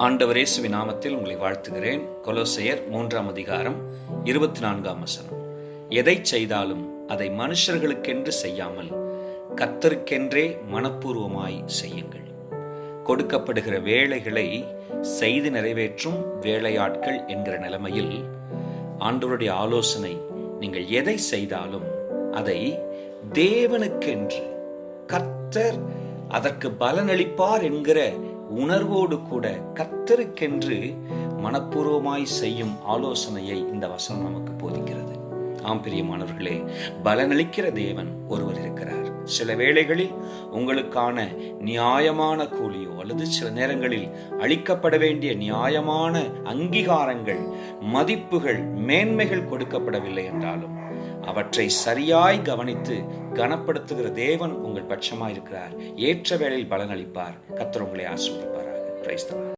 ஆண்டவர் இயேசுவின் நாமத்தில் உங்களை வாழ்த்துகிறேன். கொலோசையர் 3ஆம் அதிகாரம் 24ஆம் வசனம். எதை செய்தாலும் அதை மனுஷர்களுக்கென்று செய்யாமல் கர்த்தருக்கென்றே மனப்பூர்வமாய் செய்யுங்கள். கொடுக்கப்படுகிற வேலைகளை செய்து நிறைவேற்றும் வேலையாட்கள் என்கிற நிலைமையில் ஆண்டவருடைய ஆலோசனை, நீங்கள் எதை செய்தாலும் அதை தேவனுக்கென்று, கர்த்தர் அதற்கு பலனளிப்பார் என்கிற உணர்வோடு கூட கர்த்தருக்கென்று மனப்பூர்வமாய் செய்யும் ஆலோசனையை இந்த வசனம் நமக்கு போதிக்கிறது. ஆம் பிரியமானவர்களே, பலனளிக்கிற தேவன் ஒருவர் இருக்கிறார். சில வேளைகளில் உங்களுக்கான நியாயமான கூலியோ அல்லது சில நேரங்களில் அளிக்கப்பட வேண்டிய நியாயமான அங்கீகாரங்கள், மதிப்புகள், மேன்மைகள் கொடுக்கப்படவில்லை என்றாலும் அவற்றை சரியாய் கவனித்து கனப்படுத்துகிற தேவன் உங்கள் பட்சமாயிருக்கிறார். ஏற்ற வேளையில் பலனளிப்பார். கர்த்தர் உங்களை ஆசீர்வதிப்பாராக. Praise the Lord.